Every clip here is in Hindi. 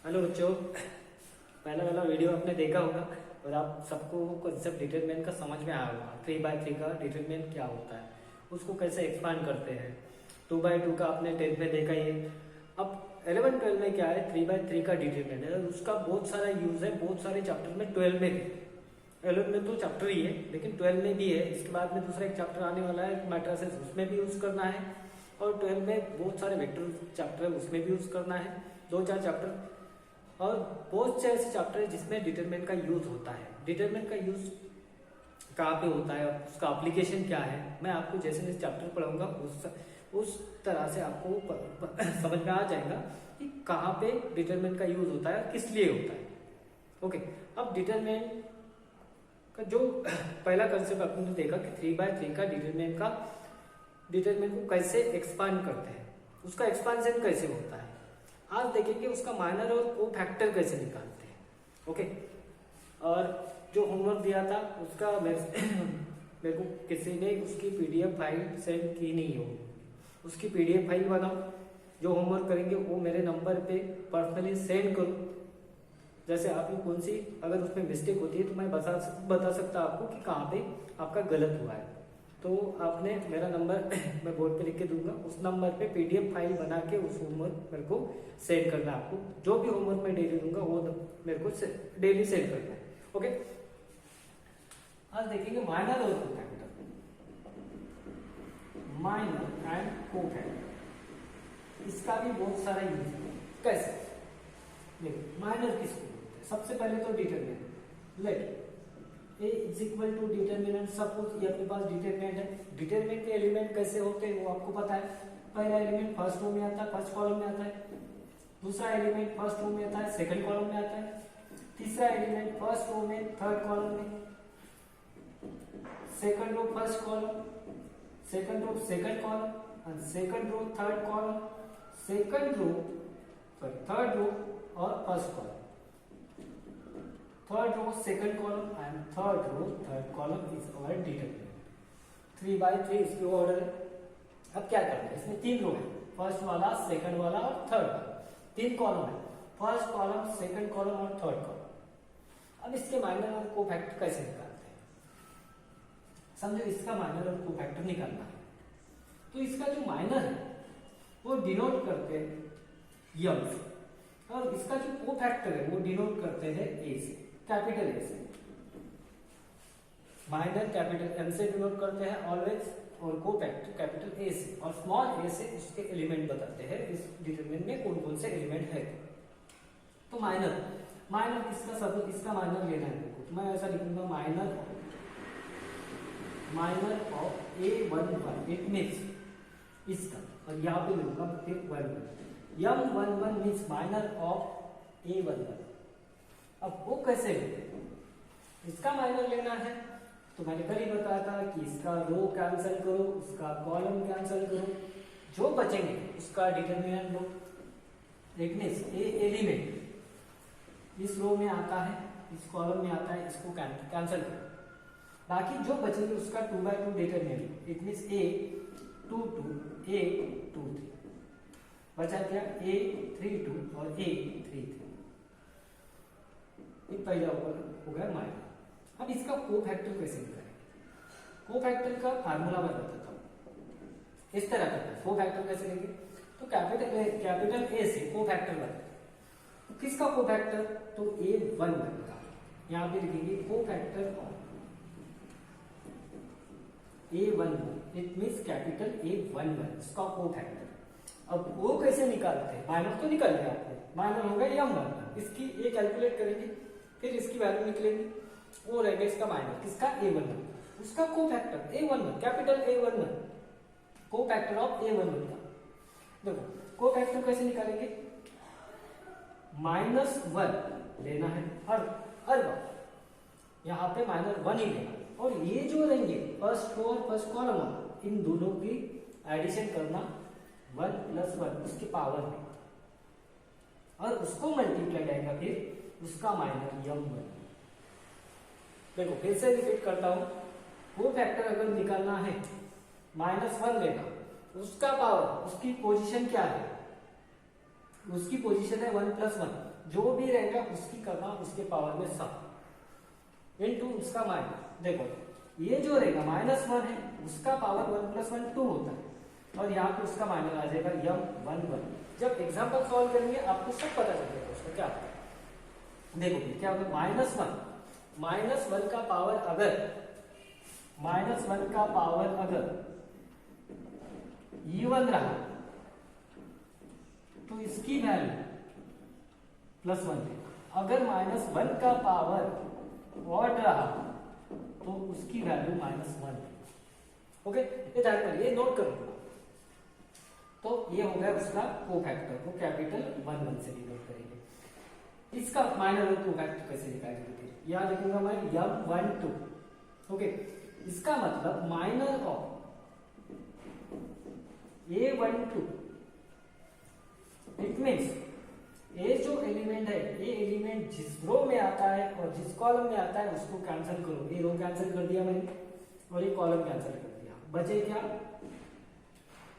हेलो बच्चों, पहला वाला वीडियो आपने देखा होगा और आप सबको कंसेप्ट डिटरमिनेंट का समझ में आया होगा। 3/3 का डिटरमिनेंट क्या होता है, उसको कैसे एक्सपांड करते हैं। 2/2 का आपने 10th में देखा ही है। अब 11-12 में क्या है, 3/3 का डिटरमिनेंट है। उसका बहुत सारा यूज है, बहुत सारे चैप्टर में। 12 में भी, 11 में तो चैप्टर ही है, लेकिन 12 में भी है। इसके बाद में दूसरा एक चैप्टर आने वाला है मैट्रिसेस, उसमें भी यूज करना है। और 12 में बहुत सारे वेक्टर चैप्टर है, उसमें भी यूज करना है। 2-4 चैप्टर और बहुत से ऐसे चैप्टर है जिसमें डिटरमिनेंट का यूज होता है। डिटरमिनेंट का यूज कहाँ पे होता है, उसका एप्लीकेशन क्या है, मैं आपको जैसे जैसे चैप्टर पढ़ाऊंगा उस तरह से आपको समझ में आ जाएगा कि कहाँ पे डिटरमिनेंट का यूज होता है, किस लिए होता है। ओके, अब डिटरमिनेंट का जो पहला कंसेप्ट आपने देखा कि 3/3 का डिटरमिनेंट को कैसे एक्सपांड करते हैं, उसका एक्सपांशन कैसे होता है। आज देखेंगे उसका माइनर और को फैक्टर कैसे निकालते हैं। ओके, और जो होमवर्क दिया था उसका मेरे को किसी ने उसकी पीडीएफ फाइल सेंड की नहीं हो, उसकी पीडीएफ फाइल बनाओ। जो होमवर्क करेंगे वो मेरे नंबर पे पर्सनली सेंड करो। जैसे आपकी कौन सी अगर उसमें मिस्टेक होती है तो मैं बता सकता आपको कि कहाँ पे आपका गलत हुआ है। तो आपने मेरा नंबर मैं बोर्ड पे लिख के दूंगा, उस नंबर पे पीडीएफ फाइल बना के उस होमवर्क मेरे को सेंड करना है। आपको जो भी होमवर्क मैं डेली दूंगा वो मेरे को डेली सेंड करना है। ओके, आज देखेंगे माइनर और कोफैक्टर, माइनर एंड कोफैक्टर। इसका भी बहुत सारा यूज है। कैसे देखो, माइनर किसको बोलते हैं। सबसे पहले तो determinant, let A is equal to determinant. Suppose ये अपने पास डिटरमिनेंट है। डिटरमिनेंट के एलिमेंट कैसे होते हैं वो आपको पता है। पहला एलिमेंट फर्स्ट रो में आता है, फर्स्ट कॉलम में आता है। दूसरा एलिमेंट फर्स्ट रो में आता है, सेकंड कॉलम में आता है। तीसरा एलिमेंट फर्स्ट रो में, थर्ड कॉलम में। Second row first column, second row second column and second row third column, second row third row और first column. Third row second column and third row third column is our determinant. 3/3 इसके ऑर्डर है। अब क्या करना है, इसमें 3 रो है, फर्स्ट वाला, सेकंड वाला और थर्ड वाला। 3 कॉलम है, फर्स्ट कॉलम, सेकंड कॉलम और थर्ड कॉलम। अब इसके माइनर और कोफैक्टर कैसे निकालते हैं, समझो। इसका माइनर और कोफैक्टर निकालना है तो इसका जो माइनर है वो डिनोट करते हैं यम से, और इसका जो कोफैक्टर है वो डिनोट करते हैं ए से, कैपिटल ए से। माइनर कैपिटल एम से डिनोट करते हैं ऑलवेज, और कोफैक्टर कैपिटल ए से, और स्मॉल ए से उसके एलिमेंट बताते हैं इस डिटरमिनेंट में कौन कौन से एलिमेंट है। तो माइनर किसका, सब इसका माइनर लेना है मेरे को, तो मैं ऐसा लिखूंगा minor of A11। It means इसका, और यहाँ पे लिखूंगा 1 M11 means minor of A11। अब वो कैसे लेते हैं, इसका माइनर लेना है तो मैंने कल ही बताया था कि इसका रो कैंसिल करो, उसका कॉलम कैंसिल करो, जो बचेंगे उसका डिटरमिनेंट लो। लेकिन ए एलिमेंट इस रो में आता है, इस कॉलम में आता है, इसको कैंसिल करो। बाकी जो बचेंगे उसका 2/2 determinant. It means A22, A23 बचा क्या, A32 और A33। ये पहला हो गया माइनर। अब इसका कोफैक्टर कैसे निकालेंगे, कोफैक्टर का फार्मूला मैं बताता हूं। इस तरह करना है, कोफैक्टर कैसे लेंगे, तो कैपिटल ए से कोफैक्टर बनाते हैं। तो किसका कोफैक्टर, तो A11 का। यहां पे लिखेंगे cofactor of A11। It means capital A11 इसका कोफैक्टर। अब वो कैसे निकालते हैं, माइनर तो निकल गया आपने, माइनर हो गया M11, इसकी ए कैलकुलेट करेंगे, फिर इसकी वैल्यू निकलेगी, वो रहेगा इसका माइनर, किसका, A11, उसका cofactor A11, capital A11, cofactor of A11 का। देखो कोफैक्टर कैसे निकालेंगे, -1 लेना है हर बार, यहाँ पे -1 ही लेना, और ये जो रहेंगे फर्स्ट रो और फर्स्ट कॉलम, इन दोनों की एडिशन करना 1 + 1 उसकी पावर में, और उसको मल्टीप्लाई आएगा फिर उसका माइनर M1। देखो फिर से रिपीट करता हूं, कोफैक्टर अगर निकालना है -1 लेना, उसका पावर, उसकी पोजीशन क्या है, उसकी पोजीशन है 1 + 1, जो भी रहेगा उसकी करना उसके पावर में सम इनटू उसका माइनस। देखो ये जो रहेगा -1 है उसका पावर 1 + 1 2 होता है और यहाँ पे उसका माइनस आ जाएगा m1 जब एग्जाम्पल सॉल्व करेंगे आपको सब पता चलेगा उसमें क्या होता है। देखो क्या होगा -1 का पावर अगर इवन रहा तो इसकी वैल्यू +1 देगा। अगर -1 का पावर ऑड रहा तो उसकी वैल्यू -1 देगा। ओके, ये ध्यान करिए, ये नोट करो। तो ये हो गया उसका कोफैक्टर को कैपिटल 1 से डिनोट करेंगे। इसका माइनर कोफैक्टर कैसे निकालेंगे? यहाँ लिखूंगा मैं m12। ओके, इसका मतलब minor of A12 it means ये जो एलिमेंट है ये एलिमेंट जिस रो में आता है और जिस कॉलम में आता है उसको कैंसिल करो। ये रो कैंसिल कर दिया मैंने और ये कॉलम कैंसिल कर दिया, बचे क्या?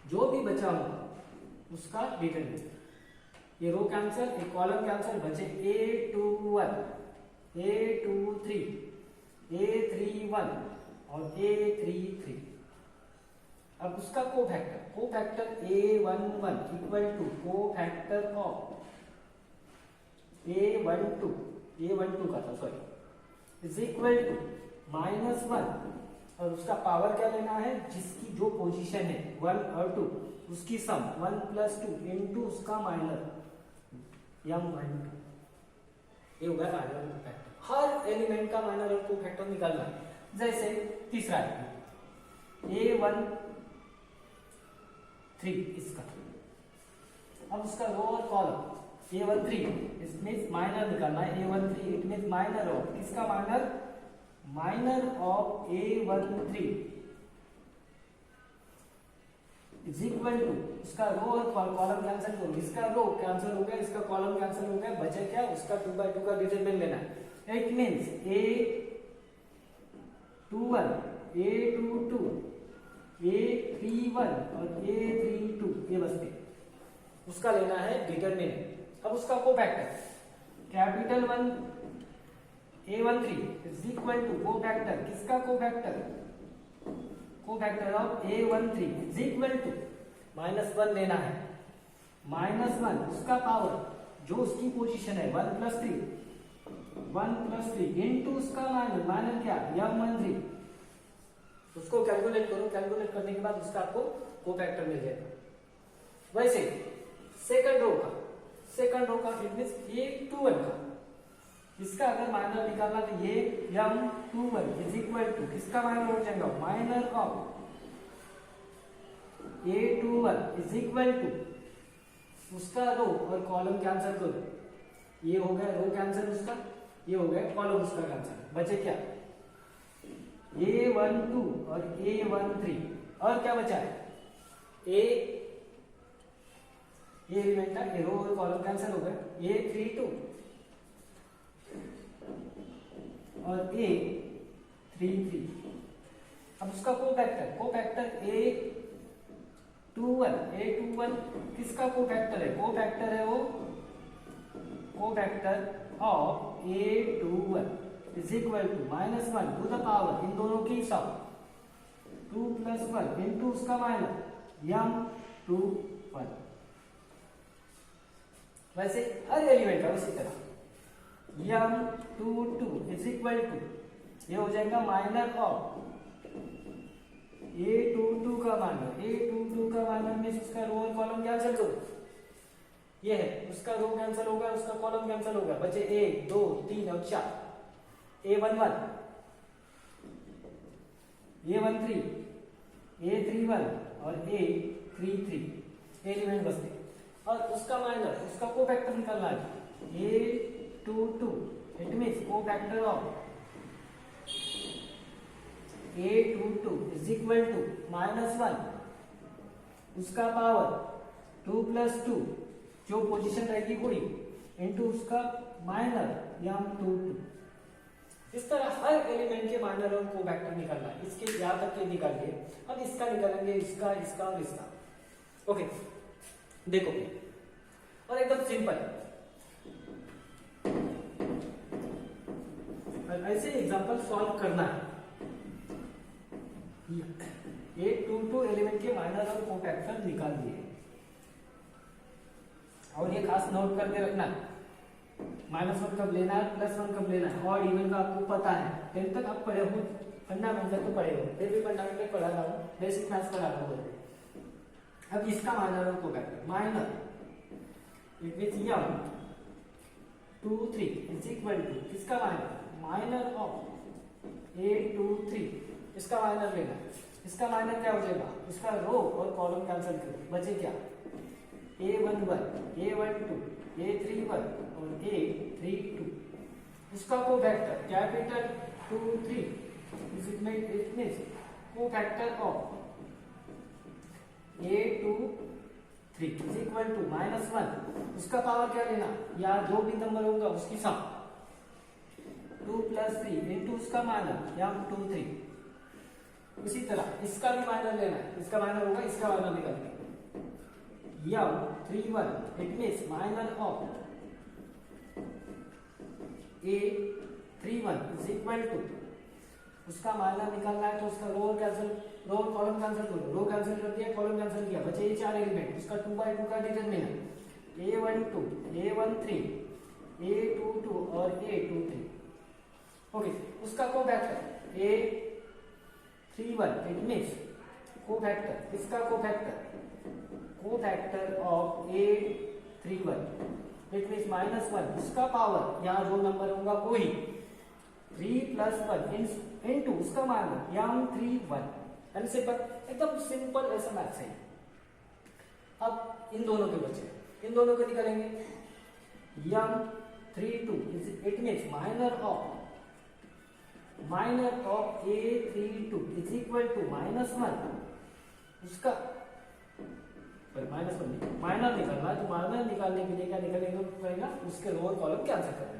जो भी बचा होगा उसका डिटरमिनेंट। ये रो कैंसिल, ये कॉलम कैंसिल, बचे A21, A23, A31 और A33। अब उसका cofactor A11 equal to cofactor of A12 का था सॉरी इज इक्वल टू -1 और उसका पावर क्या लेना है? जिसकी जो पोजीशन है 1 और 2 उसकी सम 1 + 2 इनटू उसका माइनर m12। ये होगा माइनर कोफैक्टर। हर एलिमेंट का माइनर और कोफैक्टर निकालना है। जैसे तीसरा है A13 इसका, अब उसका रो और column A13 it means minor निकालना है। A13 it means minor of किसका? Minor of A13 is equal to उसका रो और कॉलम कैंसिल करो। इसका रो कैंसिल हो गया, इसका कॉलम कैंसिल हो गया, बचे क्या? उसका 2/2 का डिटरमिनेंट लेना है। It means A21, A22, A31 और A32 ये बचते, उसका लेना है डिटरमिनेंट। अब उसका cofactor capital 1 A13 is equal to cofactor किसका? Cofactor of A13 is equal to -1 लेना है। -1 उसका पावर जो उसकी पोजीशन है 1 + 3 इनटू उसका माइनर क्या? m13। उसको कैलकुलेट करो, कैलकुलेट करने के बाद उसका आपको कोफैक्टर मिल जाएगा। वैसे सेकंड रो का इट मींस A21 का इसका अगर माइनर निकालना तो ये m21 इज इक्वल टू किसका माइनर हो जाएगा? Minor of A21 is equal to उसका रो और कॉलम कैंसिल करो। ये हो गया रो कैंसिल उसका, ये हो गया कॉलम उसका कैंसिल, बचे क्या? A12 और A13 और क्या बचा है? ये एलिमेंट का रो और कॉलम कैंसिल हो गया। A32 और A33। अब उसका कोफैक्टर A21 किसका कोफैक्टर है? कोफैक्टर है वो cofactor of A21 is equal to -1 to the power इन दोनों की सम 2 + 1 इनटू उसका माइनर m21। वैसे हर एलिमेंट का उसी तरह m22 इज इक्वल टू ये हो जाएगा माइनर ऑफ A22 का माइनर में उसका रो और कॉलम कैंसिल करो। ये है उसका रो कैंसिल हो गया, उसका कॉलम कैंसिल हो गया, बचे 1 2 3 और 4। A11, A13, A31 और A33 एलिमेंट बचते और उसका माइनर उसका कोफैक्टर निकालना है। A22 it means cofactor of A22 is equal to -1 उसका पावर 2 + 2 जो पोजीशन रहेगी पूरी इनटू उसका माइनर m22। इस तरह हर एलिमेंट के माइनर और कोफैक्टर निकालना है। इसके यहाँ तक के निकाल लिए, अब इसका निकालेंगे, इसका और इसका। ओके देखो और एकदम सिंपल ऐसे एग्जांपल सॉल्व करना है। ये 2 एलिमेंट के माइनर और कोफैक्टर निकाल दिए, और ये खास नोट करके रखना, -1 कब लेना है, +1 कब लेना है, और इवन का आपको पता है। 10th तक आप पढ़े हो, फंडामेंटल तो पढ़े हो, फिर भी फंडामेंटल पढ़ा रहा हूँ, बेसिक मैथ्स पढ़ा रहा हूँ। अब इसका माइनर और cofactor, minor it means M 2 3 is equal to किसका माइनर, माइनर ऑफ a 2 3, इसका माइनर लेना है। इसका माइनर क्या हो जाएगा, इसका रो और कॉलम कैंसिल करो, बचे क्या, a11 a12 a31 और a32। इसका cofactor capital 2 3 is it means cofactor of a2 3 is equal to -1, उसका पावर क्या लेना, या जो भी नंबर होगा उसकी सम, 2 + 3 इंटू उसका माइनर या 2 3। इसी तरह इसका भी माइनर लेना है, इसका माइनर होगा, इसका माइनर निकालना M 31 it means minor of a31 is equal to, उसका माइनर निकालना है तो उसका रो कैंसिल, रो और कॉलम कैंसिल करो, रो कैंसिल कर दिया, कॉलम कैंसिल किया, बचे ये 4 एलिमेंट, उसका 2/2 का डिटरमिनेंट a12 a13 a22 और a23। ओके, उसका cofactor a31 it means cofactor, इसका cofactor of a31 it means -1, उसका पावर यहाँ जो नंबर होगा वही 3 + 1 इनटू उसका माइनर यम 31। एंड सिंपल, एकदम सिंपल ऐसा मैथ्स है। अब इन दोनों के बचे, इन दोनों को निकालेंगे, M 32 it means minor of a32 is equal to -1, उसका -1 माइनर निकालना है, तो माइनर निकालने के लिए क्या निकालेंगे पड़ेगा, उसके रो और कॉलम कैंसिल करना है।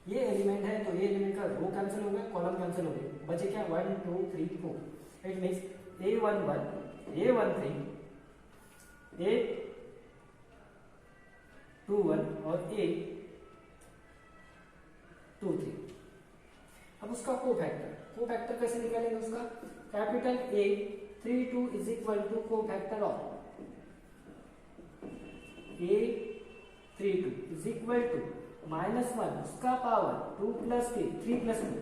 ये एलिमेंट है तो ये एलिमेंट का रो कैंसिल हो गया, कॉलम कैंसिल हो गया, बचे क्या 1 2 3 4। It means a11 a13 a21 और a23। अब उसका कोफैक्टर कैसे निकालेंगे, उसका capital A32 is equal to cofactor of A32 is equal to -1, उसका पावर 2 + 3 + 2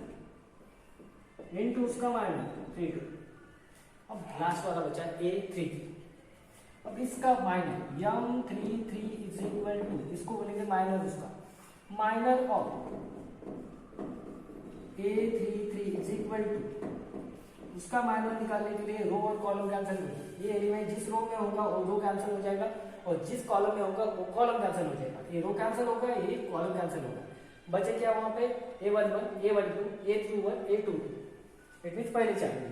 इनटू उसका माइनर 32। अब लास्ट वाला बचा A33। अब इसका minor M 33 is equal to, इसको बोलेंगे माइनर, उसका minor of A33 is equal to, उसका माइनर निकालने के लिए रो और कॉलम कैंसिल करेंगे। ये एलिमेंट जिस रो में होगा वो रो कैंसिल हो जाएगा, और जिस कॉलम में होगा वो कॉलम कैंसिल हो जाएगा। ये रो कैंसिल होगा, ये कॉलम कैंसिल होगा, बचे क्या वहां पे a11 a12 a31 a22। It means पहले चाहिए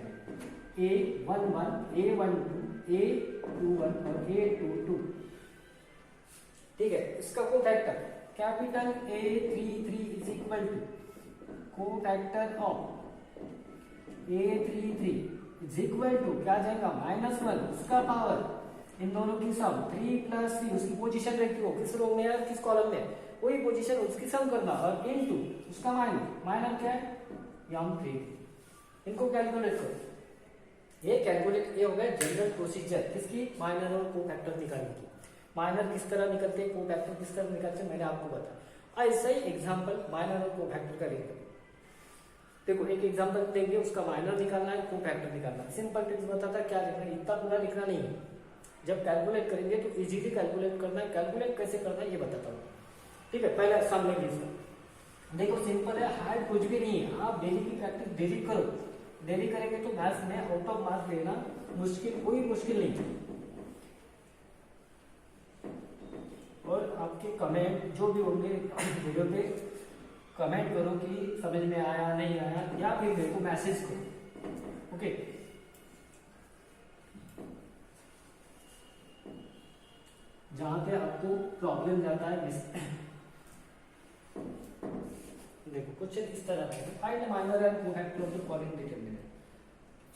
a11 a12 a21 और a22। ठीक है, इसका cofactor capital A33 is equal to cofactor of A33 is equal to क्या जाएगा -1, उसका पावर इन दोनों की सम 3 + 3, उसकी पोजीशन देखती हो किस रो में है किस कॉलम में, वही पोजीशन उसकी सम करना, और इनटू उसका माइनर क्या है यम 3। इनको कैलकुलेट करो। ये कैलकुलेट ये हो गया जनरल प्रोसीजर किसकी, माइनर और कोफैक्टर निकालने की। माइनर किस तरह निकलते हैं, कोफैक्टर किस तरह निकलते हैं, मैंने आपको बताया। ऐसा ही एग्जांपल माइनर और कोफैक्टर का लेंगे। देखो एक एग्जांपल देंगे, उसका माइनर निकालना है, कोफैक्टर निकालना है। सिंपल ट्रिक्स बताता क्या लिखना है, इतना पूरा लिखना नहीं है। जब कैलकुलेट करेंगे तो इजीली कैलकुलेट करना है, कैलकुलेट कैसे करना है ये बताता हूँ। ठीक है, पहले सम लेंगे इसका। देखो सिंपल है, हार्ड कुछ भी नहीं है। आप डेली की प्रैक्टिस डेली करो, डेली करेंगे तो मैथ्स में आउट ऑफ मार्क्स लेना मुश्किल, कोई मुश्किल नहीं है। और आपके कमेंट जो भी होंगे वीडियो पे कमेंट करो कि समझ में आया नहीं आया, या फिर मेरे को मैसेज करो। ओके, जहां पे आपको प्रॉब्लम जाता है देखो क्वेश्चन इस तरह है, find the minor and cofactor of the following determinant.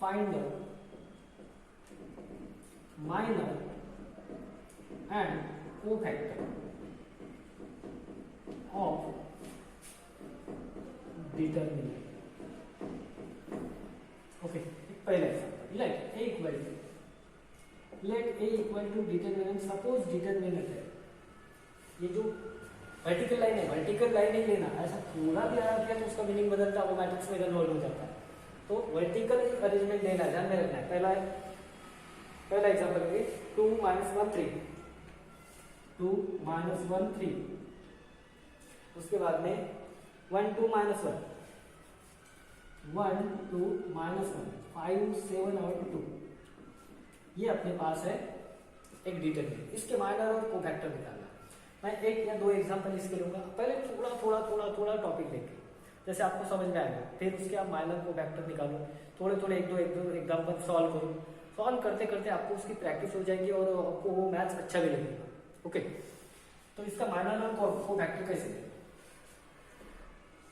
Find the minor and cofactor of determinant. Okay, पहला example, let A equal to determinant, suppose determinant है, ये जो वर्टिकल लाइन है, वर्टिकल लाइन ही लेना, ऐसा पूरा भी आया गया तो उसका मीनिंग बदलता है, वो मैट्रिक्स में कन्वर्ट हो जाता है। तो वर्टिकल अरेंजमेंट लेना, ध्यान में रखना है। पहला एग्जांपल है 2 - 1 3, 2 - 1 3, उसके बाद में 1 2 - 1, 1 2 - 1, 5 7 और 2, ये अपने पास है एक डिटरमिनेंट। इसके माइनर और कोफैक्टर निकालना। मैं एक या दो एग्जांपल इसके लूंगा, पहले थोड़ा टॉपिक लेके, जैसे आपको समझ में आएगा, फिर उसके आप माइनर कोफैक्टर निकालो, थोड़े एक दो एग्जांपल सॉल्व करो। सॉल्व करते करते आपको उसकी प्रैक्टिस हो जाएगी और आपको वो मैथ्स अच्छा भी लगेगा। ओके, तो इसका माइनर और कोफैक्टर कैसे दें?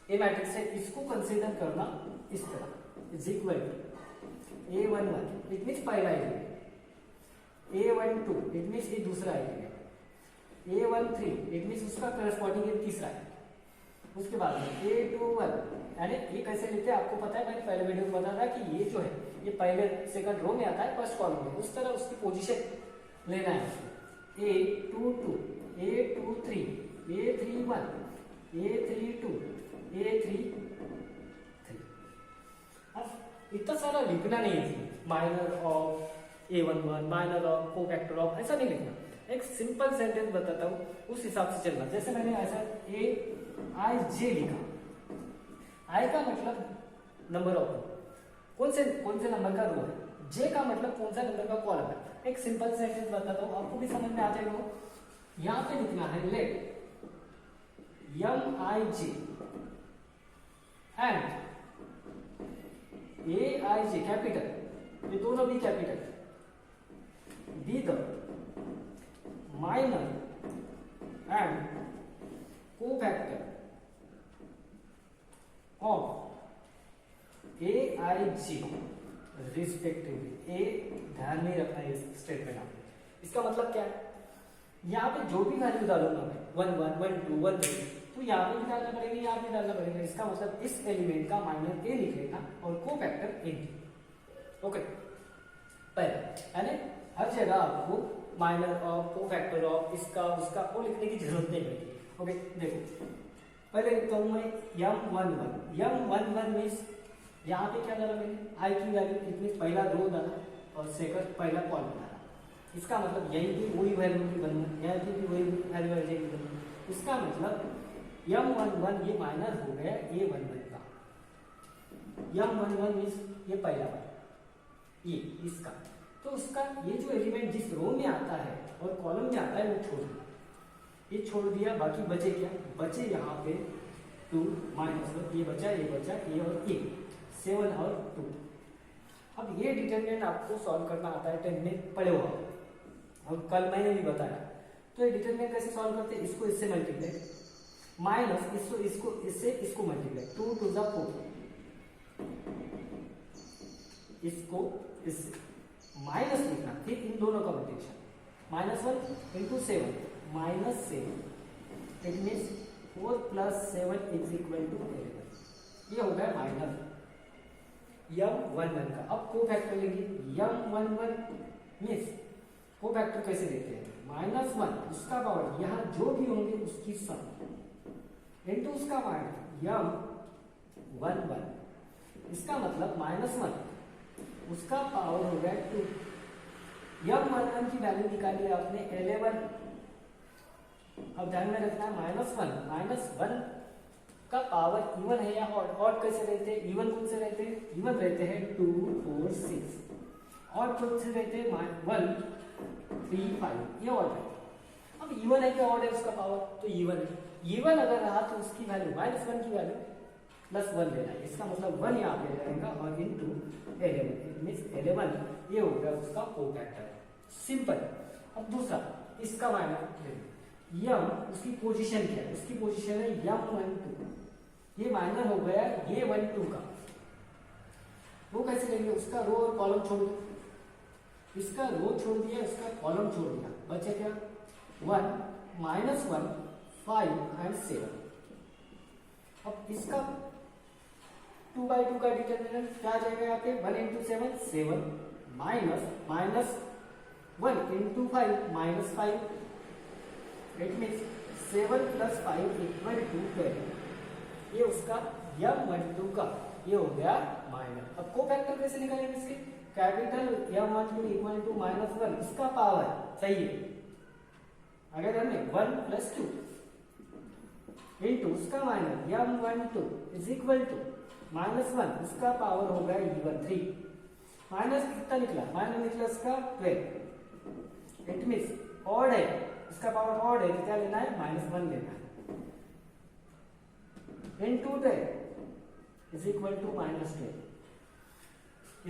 ए मैट्रिक्स है, इसको कंसीडर करना इस तरह, is equal to A11, it means पहला एलिमेंट, A12, इट मीन्स ये दूसरा एलिमेंट, A13, इट मीन्स उसका करस्पॉन्डिंग ये तीसरा है। उसके बाद में A21, यानी ये कैसे लेते हैं आपको पता है, मैंने पहले वीडियो में बताया था कि ये जो है ये पहले सेकंड रो में आता है, फर्स्ट कॉलम में, उस तरह उसकी पोजीशन लेना है। A22, A23, A31, A32, A33। अब इतना सारा लिखना नहीं है, minor of A11, minor of cofactor of, ऐसा नहीं लिखना। एक सिंपल सेंटेंस बताता हूँ, उस हिसाब से चलना। जैसे मैंने ऐसा AIJ लिखा, I का मतलब नंबर ऑफ रो, कौन से नंबर का रो है, J का मतलब कौन सा नंबर का कॉलम है। एक सिंपल सेंटेंस बताता हूँ, आपको भी समझ में आ जाएगा। यहाँ पे लिखना है let MIJ and AIJ capital, ये दोनों भी capital, be the minor and cofactor of AIJ respectively. ए ध्यान में रखना है इस स्टेटमेंट में। इसका मतलब क्या है, यहाँ पे जो भी वैल्यू डालूंगा मैं 1 1 1 2 1 3, तो यहाँ पे भी डालना पड़ेगा, यहाँ पे डालना पड़ेगा। इसका मतलब इस एलिमेंट का माइनर ए लिख लेना और कोफैक्टर ए। ओके, पहले यानी हर जगह आपको माइनर ऑफ, कोफैक्टर ऑफ, इसका उसका वो लिखने की जरूरत नहीं पड़ेगी। ओके, देखो पहले लिखता हूँ मैं M11 मीन्स यहाँ पे क्या डाला मैंने, आई की वैल्यू, इट मीन्स पहला रो डाला और सेकंड पहला कॉलम डाला। इसका मतलब यहीं पे वही वैल्यू की बनना, यहाँ पे भी वही वैल्यू आ जाएगी बनना। इसका मतलब M11 ये माइनर हो गया A11 का। M11 मीन्स ये पहला बार, ये इसका, तो उसका ये जो एलिमेंट जिस रो में आता है और कॉलम में आता है वो छोड़ दिया, ये छोड़ दिया। बाकी बचे क्या, बचे यहाँ पे 2 -1, ये बचा ए और ए, 7 और 2। अब ये डिटरमिनेंट आपको सॉल्व करना आता है, 10 में पढ़े हुआ और कल मैंने भी बताया। तो ये डिटरमिनेंट कैसे सॉल्व करते हैं, इसको इससे मल्टीप्लाई, माइनस इसको इससे इसको मल्टीप्लाई, 2 2 जा 4, इसको इससे माइनस लिखना, फिर इन दोनों का मल्टीप्लिकेशन, -1 × 7 -7, इट मीन्स 4 + 7 = 11। ये हो गया माइनर M11 का। अब कोफैक्टर लेंगे, M11 मीन्स कोफैक्टर कैसे देते हैं, -1 उसका पावर, यहाँ जो भी होंगे उसकी सम इनटू उसका माइनस M11, इसका मतलब -1 उसका पावर हो गया 2। M11 की वैल्यू निकाली आपने 11। अब ध्यान में रखना है -1 का पावर इवन है या ऑड। ऑड कैसे रहते हैं, इवन कौन से रहते हैं, इवन रहते हैं 2 4 6, ऑड कौन से रहते हैं 1 3 5, ये ऑड है। अब इवन है क्या ऑड है उसका पावर, तो इवन है। इवन अगर रहा तो उसकी वैल्यू -1 की वैल्यू +1 लेना है, इसका मतलब 1 यहाँ पे रहेगा और इनटू 11, इट मींस 11 ये हो गया उसका कोफैक्टर। सिंपल। अब दूसरा इसका माइनर यम, उसकी पोजीशन क्या है, उसकी पोजीशन है M12, ये माइनर हो गया ये 12 का। वो कैसे लेंगे, उसका रो और कॉलम छोड़ दो, इसका रो छोड़ दिया, इसका कॉलम छोड़ दिया, बचे क्या 1 -1 5 और 7। अब इसका 2/2 का डिटरमिनेंट क्या आ जाएगा यहाँ पे 1 into 7 7 minus 1 into 5 -5 it means 7 + 5 = 12। ये उसका M12 का ये हो गया माइनस। अब कोफैक्टर कैसे निकालेंगे इसके? कैपिटल M12 = -1 इसका पावर सही है अगर हमने 1 + 2 इंटू उसका माइनस M12 = -1 इसका पावर होगा इवन 3 माइनस कितना निकला? माइनस निकला इसका 12। इट मीन्स ऑड है इसका पावर ऑड है तो क्या लेना है? -1 लेना है into 12 = -12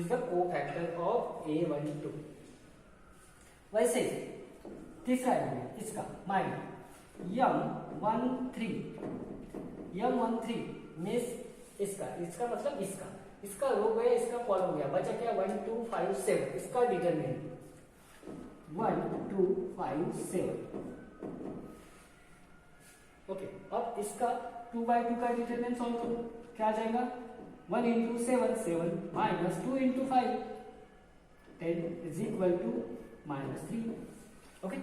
is the cofactor of A12। वैसे तीसरा एलिमेंट इसका माइनस M13 मीन्स इसका मतलब इसका रो गया इसका कॉलम गया बचा क्या 1 2 5 7 इसका डिटरमिनेंट 1 2 5 7। ओके अब इसका 2/2 का डिटरमिनेंट सॉल्व करो क्या आ जाएगा 1 into 7 7 minus 2 into 5 10 = -3। ओके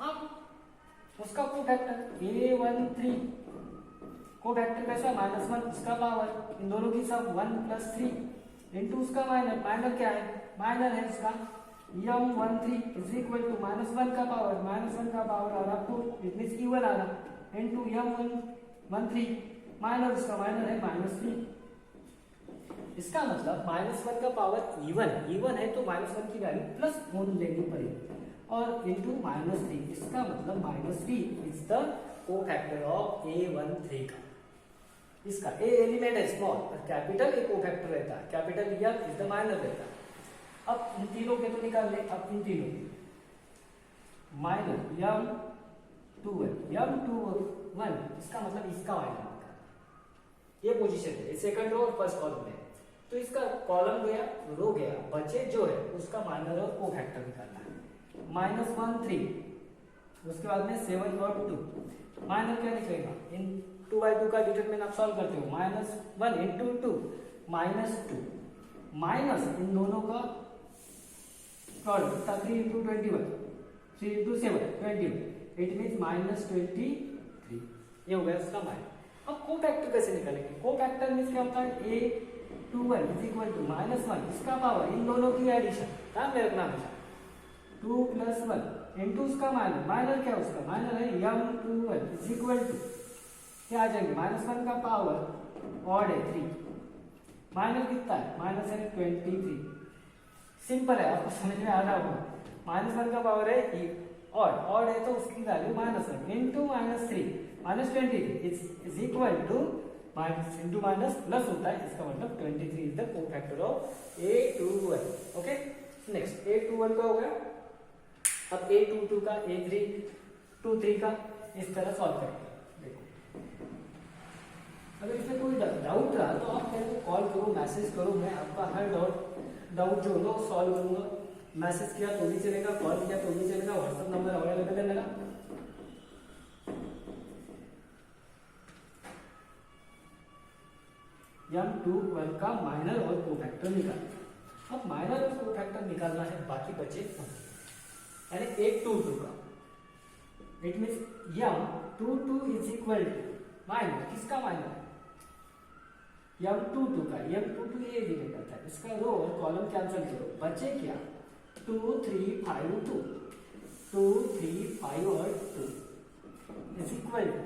अब उसका कोफैक्टर A13 कोफैक्टर कैसा -1 उसका पावर इन दोनों की सब 1 + 3 इंटू उसका माइनर क्या है? माइनर है उसका M13 = -1 का पावर आ रहा 4 इट मींस इवन आ रहा इंटू M13 माइनर उसका माइनर है -3। इसका मतलब -1 का पावर इवन है तो -1 की वैल्यू +1 लेनी पड़ेगी और इंटू -3 इसका मतलब -3 is the cofactor of A13 का। इसका A एलिमेंट है स्मॉल और कैपिटल A कोफैक्टर रहता है capital M is the minor रहता है। अब इन तीनों के तो निकाल ले। अब इन तीनों माइनर M21 इसका मतलब इसका माइनर ये पोजीशन है सेकंड रो और फर्स्ट कॉलम में तो इसका कॉलम गया रो गया बचे जो है उसका माइनर और कोफैक्टर निकालना है -1 3 उसके बाद में 7 और 2 माइनर क्या निकलेगा इन 2/2 का डिटरमिनेंट आप सॉल्व करते हो -1 into 2 -2 माइनस इन दोनों का product 3 into 21 3 into 7 21 it means -23 ये हो गया इसका माइनर। अब कोफैक्टर कैसे निकालेंगे? कोफैक्टर मींस क्या होता है A21 = -1 इसका पावर इन दोनों की एडिशन ध्यान में रखना हमेशा 2 + 1 इंटू उसका माइनर क्या उसका माइनर है M21 क्या आ जाएंगे -1 का पावर ऑड है 3 माइनर कितना है माइनस है 23 सिंपल है आपको समझ में आ रहा होगा -1 का पावर है ऑड है तो उसकी value -1 into -3 -23 is equal to minus into minus plus होता है इसका मतलब 23 is the cofactor of A21। Okay next A21 का हो गया। अब A22 का A23 का इस तरह सॉल्व करेंगे। देखो अगर इसमें कोई डाउट रहा तो आप मेरे को कॉल करो मैसेज करो मैं आपका हर डाउट जो होगा वो सॉल्व करूंगा। मैसेज किया तो भी चलेगा कॉल किया तो भी चलेगा व्हाट्सएप नंबर अवेलेबल है मेरा। M21 का माइनर और कोफैक्टर निकालना। अब माइनर और कोफैक्टर निकालना है बाकी बचे यानी A22 का it means M22 is equal to minor किसका माइनर है M22 का M22 ये डिवाइड करता है इसका रो और कॉलम कैंसिल करो बचे क्या 2 3 5 2 2 3 5 और 2 इज इक्वल टू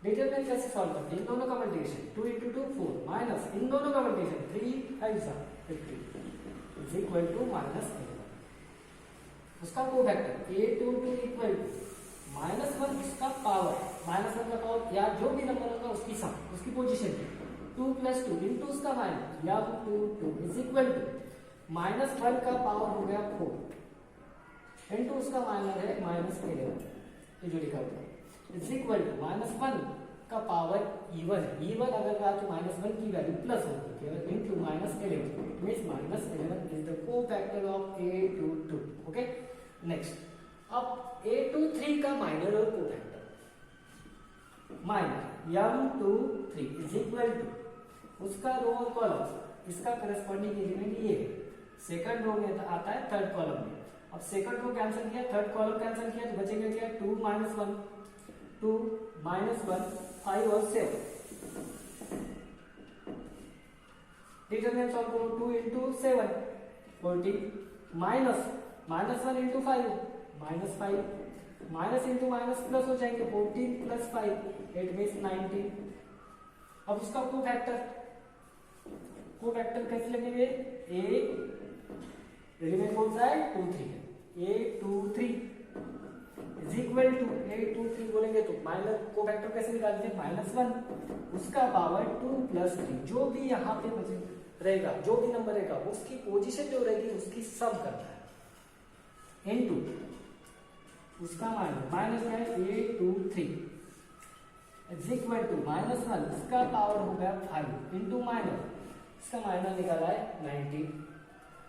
डिटरमिनेंट कैसे सॉल्व करते हैं इन दोनों का मल्टीप्लिकेशन 2 into 2 4 माइनस इन दोनों का मल्टीप्लिकेशन 3 5 50 इज इक्वल टू -11 उसका कोफैक्टर A22 इक्वल टू -1 इसका पावर -1 का पावर या जो भी नंबर होगा उसकी सम उसकी पोजीशन 2 + 2 into उसका माइनस या 2 इज इक्वल टू -1 का पावर हो गया 4 into उसका माइनस है -11 ये जो लिखा हुआ है इज इक्वल टू -1 का पावर इवन अगर रहा तो -1 की वैल्यू प्लस होगी केवल into -11 means -11 is the cofactor of A22। Okay next अब A23 का माइनर और cofactor minor M23 is equal to उसका रो और कॉलम, इसका करस्पॉन्डिंग एलिमेंट ये सेकंड रो में आता है थर्ड कॉलम में। अब सेकंड रो कैंसिल किया, थर्ड कॉलम कैंसिल किया, तो बचेगा क्या 2 - 1, 2 - 1, 5 और 7। डिटरमिनेंट सॉल्व करो, 2 × 7 14 minus -1 × 5 -5 minus into minus plus हो जाएंगे 14 + 5 इट मींस 19। अब उसका कोफैक्टर कैसे लगेंगे, a रिमेन कौन सा है 2 3 a 2 3 is equal to a 2 3 बोलेंगे तो माइनस कोफैक्टर कैसे निकालते हैं -1 उसका पावर 2 + 3 जो भी यहाँ पे रहेगा, जो भी नंबर रहेगा उसकी पोजीशन जो रहेगी उसकी सम करना है इनटू उसका माइनस क्या है a 2 3 इज इक्वल टू -1 इसका पावर हो गया 5 इंटू माइनस इसका माइनस निकाला है 90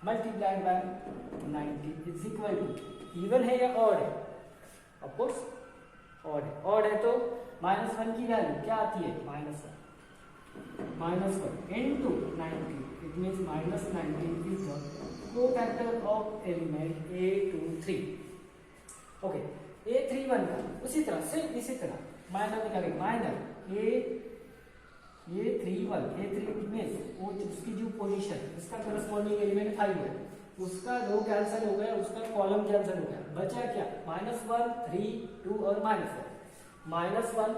multiplied by 90 is equal to even है या ऑड है, ऑफ कोर्स ऑड है तो -1 की वैल्यू क्या आती है -1 into 90 it means -19 is the cofactor of element a23। Okay a31 का उसी तरह सिर्फ इसी तरह माइनर निकालेंगे, माइनर a31 में वो उसकी जो पोजीशन इसका करस्पॉन्डिंग एलिमेंट 5 है, उसका रो कैंसिल हो गया, उसका कॉलम कैंसिल हो गया, बचा क्या -1 3 2 और -1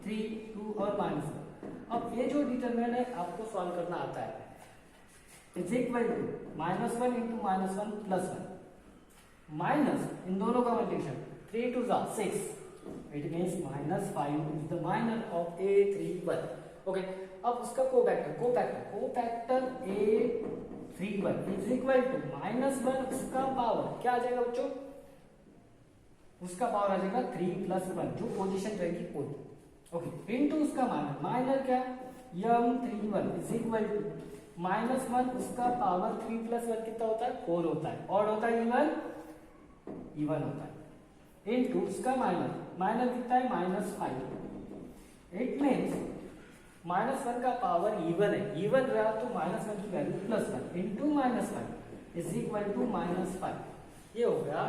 3 2 और -1। अब ये जो डिटरमिनेंट है आपको सॉल्व करना आता है इज इक्वल टू -1 × -1 + 1 माइनस इन दोनों का multiplication 3 2 6 it means -5 is the minor of a31। Okay अब उसका cofactor a31 is equal to -1 उसका पावर क्या आ जाएगा बच्चों, उसका पावर आ जाएगा 3 + 1 जो पोजीशन रहेगी वो। ओके इनटू उसका माइनर क्या m31 इज इक्वल टू -1 उसका पावर 3 + 1 कितना होता है 4 होता है, ऑड होता है इवन होता है इनटू उसका माइनर कितना है -5 इट मींस -1 का पावर इवन है, इवन रहा तो -1 की value +1 into -1 is equal to -5। ये हो गया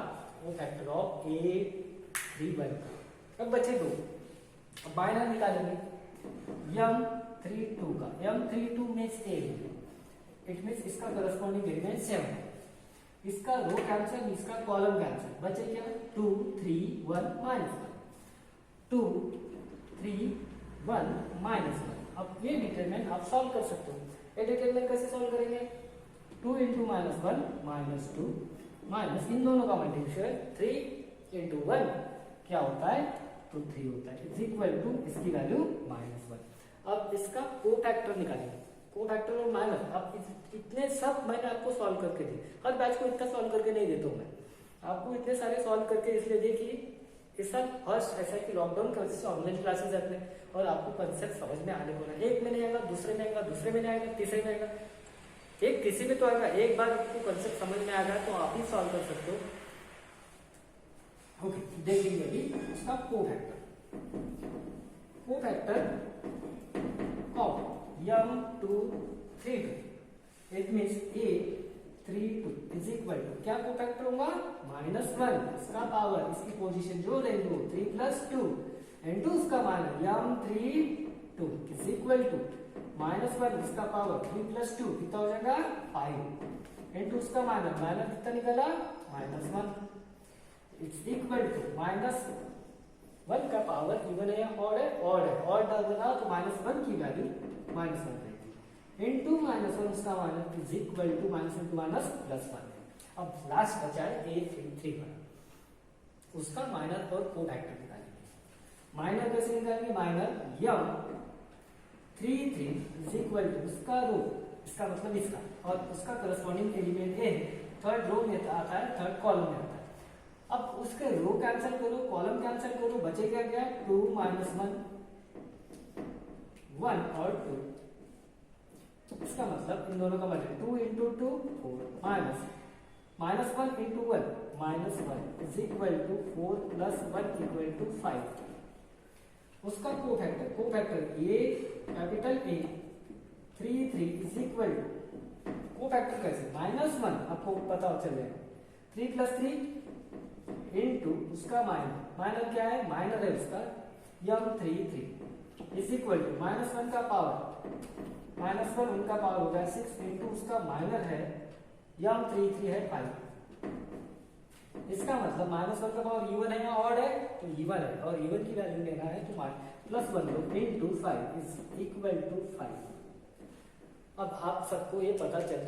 वो फैक्टर ऑफ a31 का। अब बचे दो, अब माइनर निकालेंगे m32 का, m32 means a it means इसका करस्पॉन्डिंग एलिमेंट 7 है, इसका रो कैंसिल इसका कॉलम कैंसिल, बचे क्या 2 3 1 -1 2 3 1 -1। अब ये डिटरमिनेंट आप सॉल्व कर सकते हो। ये डिटरमिनेंट कैसे सॉल्व करेंगे 2 × -1 -2 माइनस इन दोनों का मल्टीप्लिकेशन 3 × 1 क्या होता है तो 3 होता है इज इक्वल टू इसकी वैल्यू -1। अब इसका कोफैक्टर निकालेंगे, कोफैक्टर और माइनस। अब इतने सब मैंने आपको सॉल्व करके दी, हर बैच को इतना सॉल्व करके नहीं देता हूँ मैं आपको, इतने सारे सॉल्व करके इसलिए देखिए इस साल फर्स्ट ऐसा कि लॉकडाउन की वजह से ऑनलाइन क्लासेस जाते हैं और आपको कंसेप्ट समझ में आने वाला है। एक में नहीं आएगा, दूसरे में आएगा, दूसरे में नहीं आएगा, तीसरे में आएगा, एक किसी में तो आएगा। एक बार आपको कंसेप्ट समझ में आ गया तो आप ही सॉल्व कर सकते हो। ओके देखेंगे अभी उसका cofactor of m232 it means a32 is equal to क्या कोफैक्टर होगा -1 इसका पावर इसकी पोजीशन जो रहेगी वो 3 + 2 इनटू उसका minus m32 is equal to -1 इसका पावर 3 + 2 कितना हो जाएगा 5 इनटू उसका माइनस कितना निकला -1 इट्स इक्वल टू -1 का पावर इवन है या ऑड है, ऑड डालना तो -1 की वैल्यू -1 रहेगी इनटू -1 उसका माइनस इज इक्वल टू -1 +1। अब लास्ट बचा है a31 उसका माइनर और कोफैक्टर निकालेंगे। माइनर कैसे निकालेंगे, minor m33 is equal to उसका रो इसका मतलब इसका और उसका करस्पॉन्डिंग एलिमेंट ए थर्ड रो में आता है, थर्ड कॉलम में आता है। अब उसके रो कैंसिल करो, कॉलम कैंसिल करो, बचेगा क्या 2 - 1 और 2 इसका मतलब इन दोनों का मतलब 2 × 2 4 -1 × 1 -1 इज इक्वल टू 4 + 1 = 5। उसका cofactor A capital A 3 3 is equal cofactor कैसे -1 आपको पता चल जाएगा 3 + 3 इंटू उसका माइनर क्या है, माइनर है उसका m33 इज इक्वल टू -1 का पावर -1 उनका पावर हो गया 6 इंटू उसका माइनर है m33 है 5। इसका मतलब -1 का पावर इवन है या ऑड है, तो इवन है और इवन की वैल्यू लेना है तो +1 लो इंटू 5 इज इक्वल टू 5। अब आप सबको ये पता चल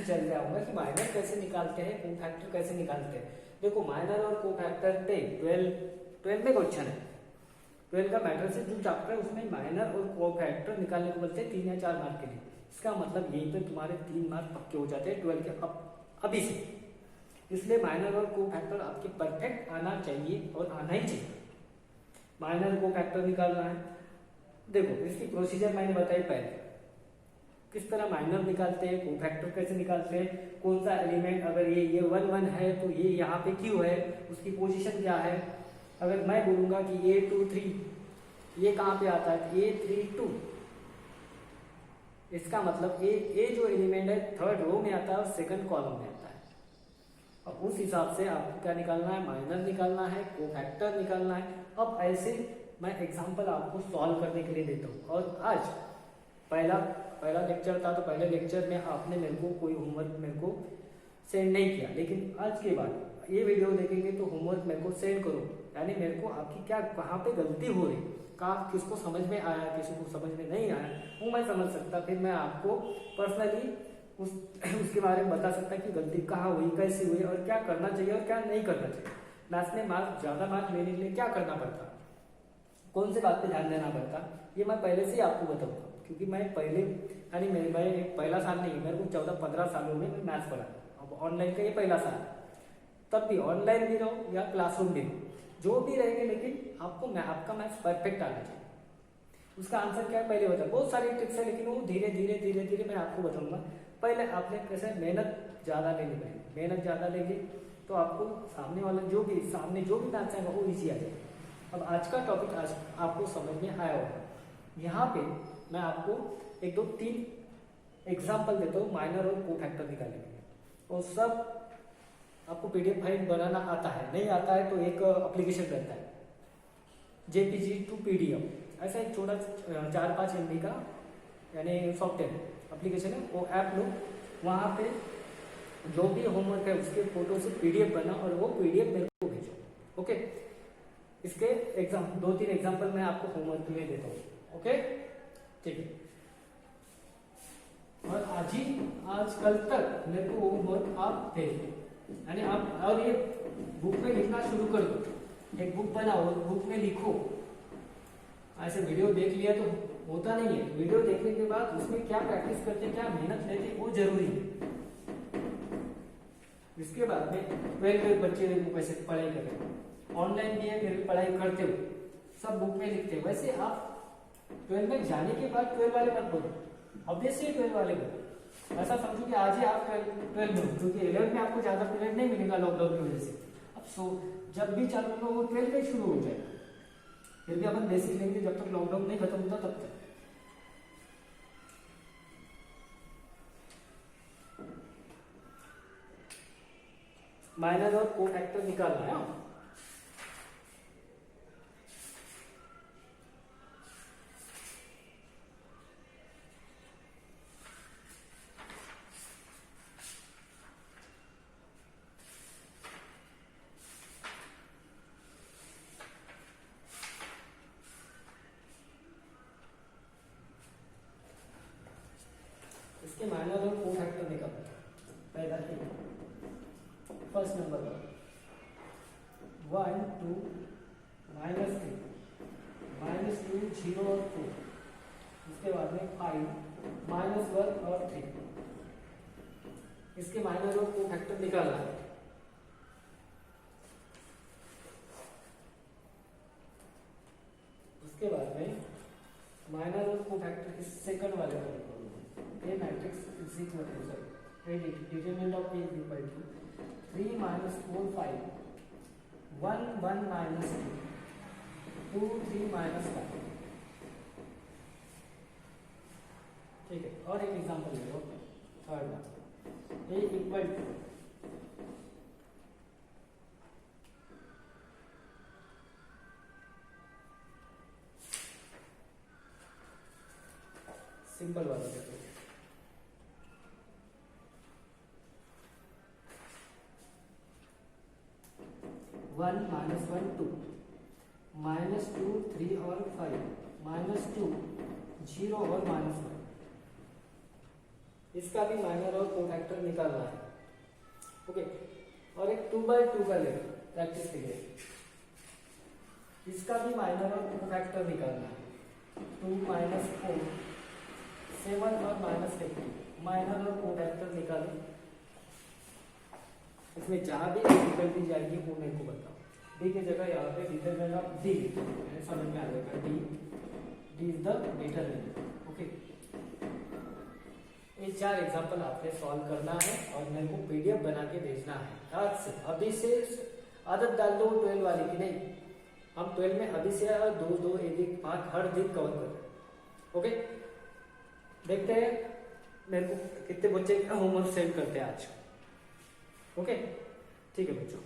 गया होगा कि माइनर कैसे निकालते हैं, कोफैक्टर कैसे निकालते हैं। देखो माइनर और कोफैक्टर पे 12 में क्वेश्चन है, 12 का मैट्रिसेस जो चैप्टर है उसमें माइनर और कोफैक्टर निकालने को बोलते हैं 3 या 4 मार्क के लिए। इसका मतलब यहीं पे तुम्हारे 3 मार्क पक्के हो जाते हैं 12 के अभी से। इसलिए माइनर और कोफैक्टर आपके परफेक्ट आना चाहिए और आना ही चाहिए। माइनर कोफैक्टर निकालना है, देखो इसकी प्रोसीजर मैंने बताई पहले, किस तरह माइनर निकालते हैं, कोफैक्टर कैसे निकालते हैं, कौन सा एलिमेंट, अगर ये 1 1 है तो ये यहाँ पे क्यों है, उसकी पोजीशन क्या है। अगर मैं बोलूंगा कि A2 3 ये कहाँ पे आता है, A3 2, इसका मतलब ए जो एलिमेंट है 3rd रो में आता है और 2nd कॉलम में आता है। और उस हिसाब से आपको क्या निकालना है, माइनर निकालना है, कोफैक्टर निकालना है। अब ऐसे मैं एग्जांपल आपको सॉल्व करने के लिए देता हूँ। और आज पहला लेक्चर था तो पहले लेक्चर में आपने मेरे को कोई होमवर्क मेरे को सेंड नहीं किया, लेकिन आज के बाद ये वीडियो देखेंगे तो होमवर्क मेरे को सेंड करो, यानी मेरे को आपकी क्या कहाँ पे गलती हो रही, कहाँ किसको समझ में आया किसी को समझ में नहीं आया वो मैं समझ सकता, फिर मैं आपको पर्सनली उसके बारे में बता सकता कि गलती कहाँ हुई, कैसी हुई और क्या करना चाहिए और क्या नहीं करना चाहिए। मैथ्स में ज़्यादा मार्क्स लेने के लिए क्या करना पड़ता, कौन से बात पे ध्यान देना पड़ता, ये मैं पहले से ही आपको बताऊंगा। क्योंकि मैं पहले यानी मैं पहला साल नहीं, मेरे को 14-15 साल हो गए मैं मैथ्स पढ़ा। अब ऑनलाइन का ये पहला साल, तब भी ऑनलाइन भी रहो या क्लासरूम भी रहो, जो भी रहेंगे, लेकिन आपको आपका मैथ्स परफेक्ट आना चाहिए। उसका आंसर क्या है पहले बता, बहुत सारी ट्रिक्स है लेकिन वो धीरे धीरे मैं आपको बताऊंगा। पहले आपने कैसे मेहनत ज़्यादा लेनी पड़ेगी, मेहनत ज़्यादा लेंगे तो आपको सामने जो भी मैथ्स आएगा वो ईजी आ जाएगा। अब आज का टॉपिक आज आपको समझ में आया होगा। यहाँ पे मैं आपको 1 2 3 एग्जाम्पल देता हूँ माइनर और कोफैक्टर निकालने के लिए, और सब आपको PDF फाइल बनाना आता है, नहीं आता है तो एक एप्लीकेशन रहता है JPG to PDF, ऐसा एक छोटा 4-5 MB का यानी सॉफ्टवेयर एप्लीकेशन है, वो ऐप लो, वहाँ पे जो भी होमवर्क है उसके फोटो से PDF बना और वो PDF मेरे को भेजो। ओके, इसके 2-3 एग्जाम्पल मैं आपको होमवर्क के लिए देता हूँ। ओके ठीक है, और आज कल तक मेरे को होमवर्क आप भेज, यानी आप और ये बुक में लिखना शुरू कर दो, एक बुक बनाओ बुक में लिखो। ऐसे वीडियो देख लिया तो होता नहीं है, वीडियो देखने के बाद उसमें क्या प्रैक्टिस करते, क्या मेहनत लेते वो जरूरी है। इसके बाद में 12 बच्चे वैसे पढ़ाई कर रहे हैं, ऑनलाइन भी है फिर भी पढ़ाई करते हो, सब बुक में लिखते हो। वैसे आप 12 में जाने के बाद 12 वाले मत बोलो, ऑब्वियसली 12 वाले बोलो। ऐसा समझो कि आज ही आप 12 में हो, क्योंकि 11 में आपको ज्यादा पीरियड नहीं मिलेगा लॉकडाउन की वजह से। अब जब भी चालू होगा वो 12 में शुरू हो जाएगा, फिर भी अपन बेसिक लेंगे जब तक लॉकडाउन नहीं खत्म होता तब तक। माइनर और कोफैक्टर निकालना है। इसके माइनर और कोफैक्टर निकालना है। पहला फर्स्ट नंबर का 1 2 -3 -2 0 और 2, इसके बाद में 5 -1 और 3, इसके माइनर और कोफैक्टर निकालना है। उसके बाद में माइनर और कोफैक्टर इस सेकंड वाले को A matrix is equal to determinant of A is equal to 3 - 4 5 1 1 - 2 2 3 minus 5। ठीक है, और एक एग्जांपल ले लो, third one, A equal to simple वाला देखो, 1 माइनस 1 2 माइनस 2 3 और 5 माइनस 2 0 और माइनस 1। इसका भी माइनर और कोफैक्टर निकालना है। ओके, और एक 2/2 का ले प्रैक्टिस के लिए, इसका भी माइनर और कोफैक्टर निकालना है। 2 माइनस 4 7 और माइनस 50, माइनर और कोफैक्टर निकालो। इसमें जहां भी डिफिकल्टी जाएगी वो मेरे को बताओ। डी की जगह यहाँ पे डिटरमिनेंट ऑफ डी समझ में आ जाएगा, D is the determinant. Okay, ये 4 एग्जांपल आपने सॉल्व करना है और मेरे को पीडीएफ बना के भेजना है। आज से अभी से आदत डाल दो 12 वाली की, नहीं हम 12 में अभी से 2 1 5 हर दिन कवर कर रहे हैं। ओके, देखते हैं मेरे को कितने बच्चे होमवर्क सेंड करते हैं आज। ओके, ठीक है बच्चों।